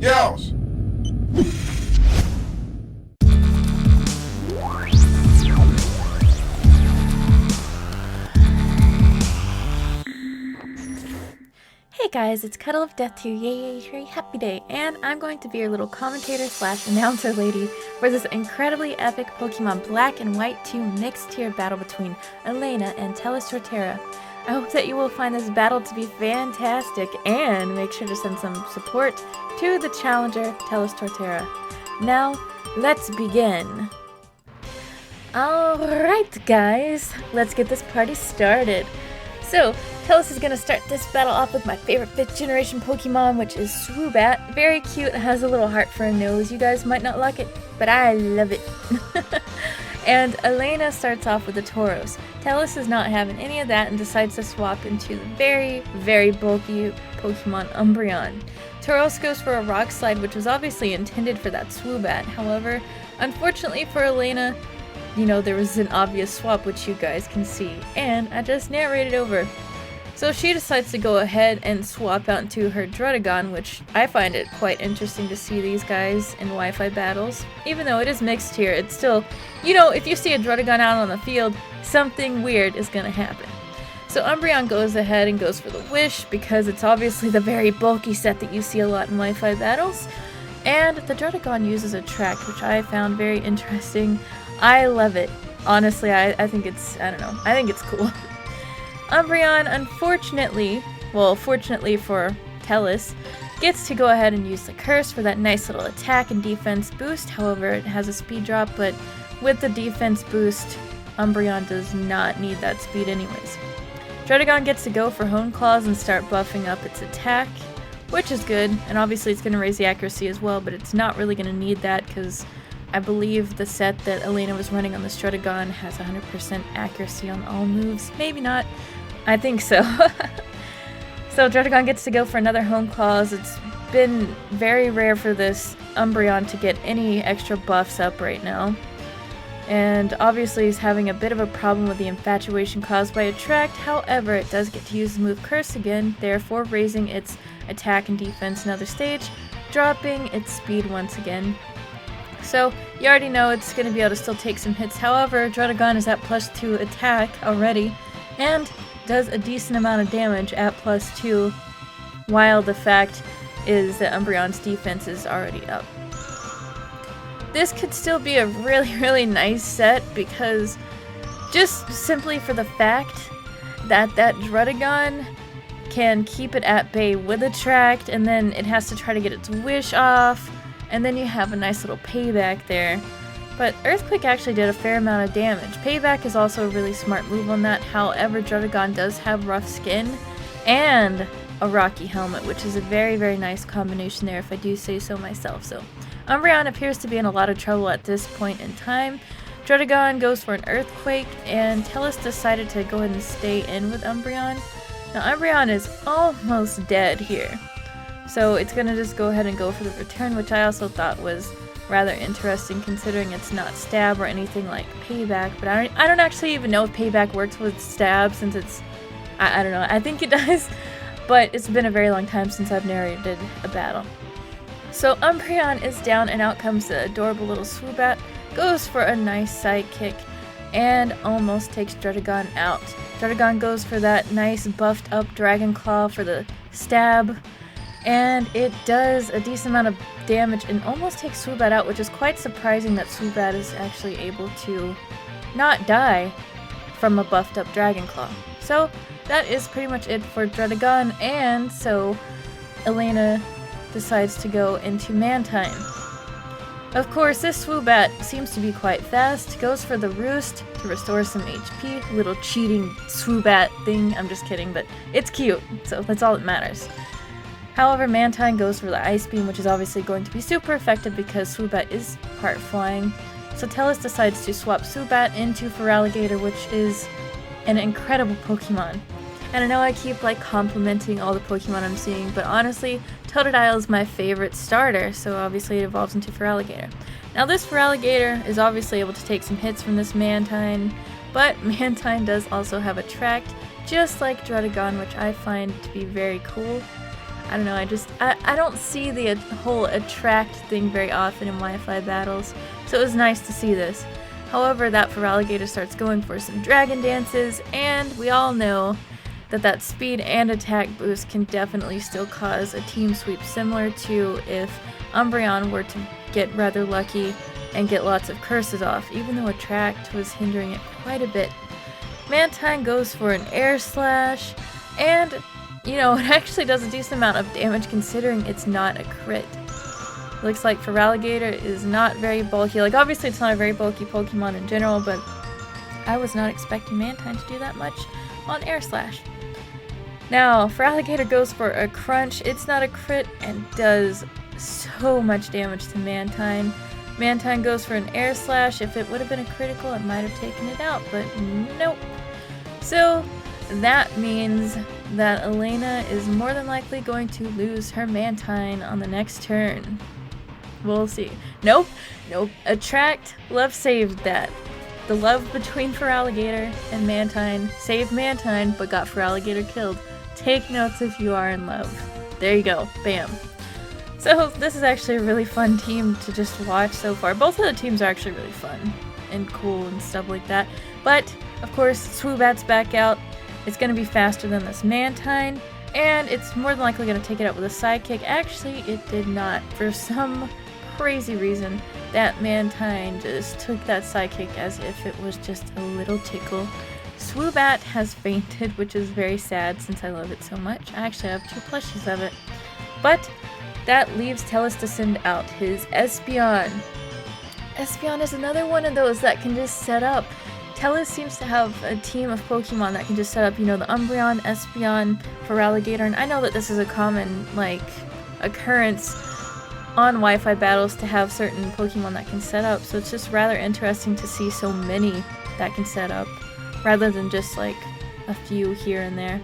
Yeousch! Hey guys, it's CuddleofDeath here, yay, happy day, and I'm going to be your little commentator / announcer lady for this incredibly epic Pokemon Black and White 2 mixed tier battle between Elena and TellisTorterra. I hope that you will find this battle to be fantastic, and make sure to send some support to the challenger, TellisTorterra. Now, let's begin! Alright guys, let's get this party started. So, Tellis is going to start this battle off with my favorite 5th generation Pokemon, which is Swoobat. Very cute, has a little heart for a nose. You guys might not like it, but I love it. And Elena starts off with the Tauros. Tellis is not having any of that and decides to swap into the very, very bulky Pokemon Umbreon. Tauros goes for a Rock Slide, which was obviously intended for that Swoobat. However, unfortunately for Elena, there was an obvious swap, which you guys can see, and I just narrated over. So she decides to go ahead and swap out into her Druddigon, which I find it quite interesting to see these guys in Wi-Fi battles. Even though it is mixed here, it's still, if you see a Druddigon out on the field, something weird is gonna happen. So Umbreon goes ahead and goes for the Wish, because it's obviously the very bulky set that you see a lot in Wi-Fi battles. And the Druddigon uses a Tract, which I found very interesting. I love it. Honestly, I think it's, I think it's cool. Umbreon, unfortunately, fortunately for Tellis, gets to go ahead and use the Curse for that nice little attack and defense boost. However, it has a speed drop, but with the defense boost, Umbreon does not need that speed anyways. Druddigon gets to go for Hone Claws and start buffing up its attack, which is good, and obviously it's going to raise the accuracy as well, but it's not really going to need that because I believe the set that Elena was running on the Druddigon has 100% accuracy on all moves. Maybe not. I think so. So Druddigon gets to go for another Hone Claws. It's been very rare for this Umbreon to get any extra buffs up right now. And obviously he's having a bit of a problem with the infatuation caused by Attract. However, it does get to use the move Curse again, therefore raising its attack and defense another stage, dropping its speed once again. So, you already know it's going to be able to still take some hits. However, Druddigon is at +2 attack already, and does a decent amount of damage at +2, while the fact is that Umbreon's defense is already up. This could still be a really, really nice set, because just simply for the fact that Druddigon can keep it at bay with Attract, and then it has to try to get its Wish off, and then you have a nice little payback there. But Earthquake actually did a fair amount of damage. Payback is also a really smart move on that. However, Druddigon does have rough skin and a rocky helmet, which is a very, very nice combination there if I do say so myself. So Umbreon appears to be in a lot of trouble at this point in time. Druddigon goes for an Earthquake, and Tellis decided to go ahead and stay in with Umbreon. Now Umbreon is almost dead here, so it's going to just go ahead and go for the return, which I also thought was rather interesting considering it's not stab or anything like Payback. But I don't actually even know if Payback works with stab, since it's, I don't know, I think it does, but it's been a very long time since I've narrated a battle. So Umbreon is down, and out comes the adorable little Swoobat, goes for a nice sidekick, and almost takes Druddigon out. Druddigon goes for that nice buffed up Dragon Claw for the stab, and it does a decent amount of damage and almost takes Swoobat out, which is quite surprising that Swoobat is actually able to not die from a buffed up Dragon Claw. So that is pretty much it for Druddigon, and so Elena decides to go into Mantine. Of course, this Swoobat seems to be quite fast, goes for the Roost to restore some HP, little cheating Swoobat thing, I'm just kidding, but it's cute, so that's all that matters. However, Mantine goes for the Ice Beam, which is obviously going to be super effective because Swoobat is part flying. So Tellis decides to swap Swoobat into Feraligatr, which is an incredible Pokemon. And I know I keep complimenting all the Pokemon I'm seeing, but honestly, Totodile is my favorite starter, so obviously it evolves into Feraligatr. Now this Feraligatr is obviously able to take some hits from this Mantine, but Mantine does also have Attract, just like Druddigon, which I find to be very cool. I don't know, I don't see the whole attract thing very often in Wi-Fi battles, so it was nice to see this. However, that Feraligatr starts going for some dragon dances, and we all know that speed and attack boost can definitely still cause a team sweep, similar to if Umbreon were to get rather lucky and get lots of curses off, even though attract was hindering it quite a bit. Mantine goes for an air slash, and you know, it actually does a decent amount of damage considering it's not a crit. Looks like Feraligatr is not very bulky. Like, obviously it's not a very bulky Pokemon in general, but I was not expecting Mantine to do that much on air slash. Now, Feraligatr goes for a crunch. It's not a crit and does so much damage to Mantine. Mantine goes for an air slash. If it would have been a critical, it might have taken it out, but nope. So that means that Elena is more than likely going to lose her Mantine on the next turn. We'll see. Nope. Attract. Love saved that. The love between Feraligatr and Mantine saved Mantine, but got Feraligatr killed. Take notes if you are in love. There you go. Bam. So this is actually a really fun team to just watch so far. Both of the teams are actually really fun and cool and stuff like that. But, of course, Swoobat's back out. It's going to be faster than this Mantine, and it's more than likely going to take it out with a sidekick. Actually, it did not. For some crazy reason, that Mantine just took that sidekick as if it was just a little tickle. Swoobat has fainted, which is very sad since I love it so much. I actually have 2 plushies of it. But that leaves Tellis to send out his Espeon. Espeon is another one of those that can just set up. Tellis seems to have a team of Pokemon that can just set up, you know, the Umbreon, Espeon, Feraligatr, and I know that this is a common, like, occurrence on Wi-Fi battles to have certain Pokemon that can set up, so it's just rather interesting to see so many that can set up, rather than just, like, a few here and there.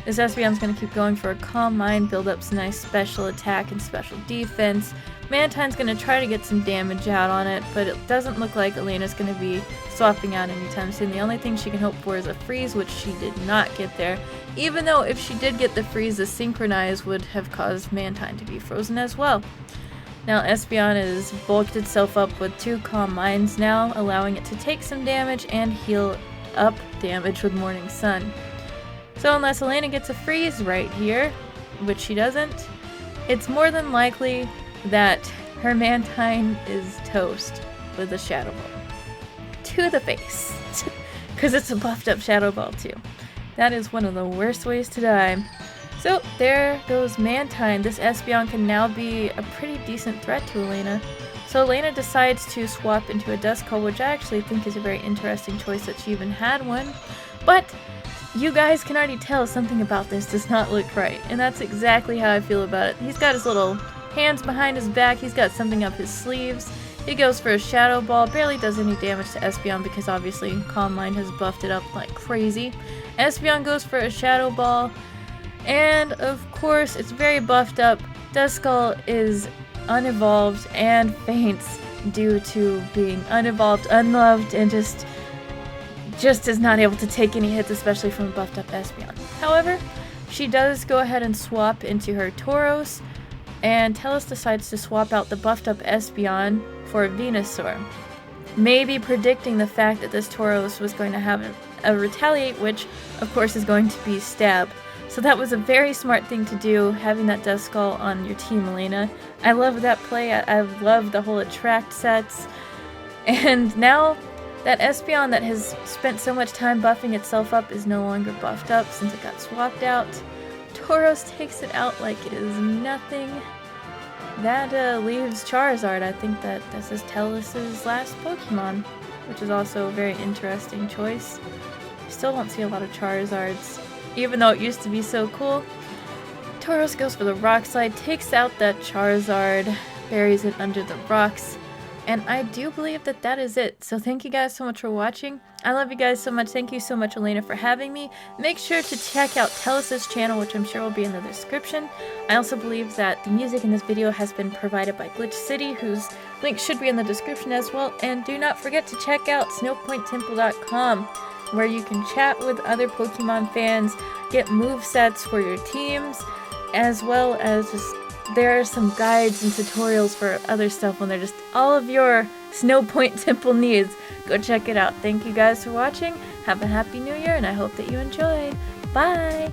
This Espeon's going to keep going for a Calm Mind, build up some nice special attack and special defense. Mantine's going to try to get some damage out on it, but it doesn't look like Elena's going to be swapping out anytime soon. The only thing she can hope for is a freeze, which she did not get there. Even though if she did get the freeze, the synchronize would have caused Mantine to be frozen as well. Now Espeon has bulked itself up with 2 Calm Minds now, allowing it to take some damage and heal up damage with Morning Sun. So unless Elena gets a freeze right here, which she doesn't, it's more than likely that her Mantine is toast with a Shadow Ball. To the face. Because it's a buffed up Shadow Ball too. That is one of the worst ways to die. So there goes Mantine. This Espeon can now be a pretty decent threat to Elena. So Elena decides to swap into a Duskull, which I actually think is a very interesting choice that she even had one. But you guys can already tell something about this does not look right. And that's exactly how I feel about it. He's got his little hands behind his back. He's got something up his sleeves. He goes for a Shadow Ball. Barely does any damage to Espeon because obviously Calm Mind has buffed it up like crazy. Espeon goes for a Shadow Ball. And of course, it's very buffed up. Duskull is unevolved and faints due to being unevolved, unloved, and just is not able to take any hits, especially from a buffed up Espeon. However, she does go ahead and swap into her Tauros, and Tellis decides to swap out the buffed up Espeon for a Venusaur. Maybe predicting the fact that this Tauros was going to have a Retaliate, which of course is going to be Stab. So that was a very smart thing to do, having that Duskull on your team, Elena. I love that play. I love the whole attract sets. And now that Espeon that has spent so much time buffing itself up is no longer buffed up since it got swapped out. Tauros takes it out like it is nothing. That leaves Charizard. I think that this is Tellis' last Pokemon, which is also a very interesting choice. Still don't see a lot of Charizards, even though it used to be so cool. Tauros goes for the Rock Slide, takes out that Charizard, buries it under the rocks, and I do believe that that is it. So thank you guys so much for watching. I love you guys so much. Thank you so much, Elena, for having me. Make sure to check out Tellis' channel, which I'm sure will be in the description. I also believe that the music in this video has been provided by GlitchxCity, whose link should be in the description as well. And do not forget to check out snowpointtemple.com. where you can chat with other Pokemon fans, get movesets for your teams, as well as there are some guides and tutorials for other stuff when they're just all of your Snow Point Temple needs. Go check it out. Thank you guys for watching. Have a happy new year, and I hope that you enjoyed. Bye!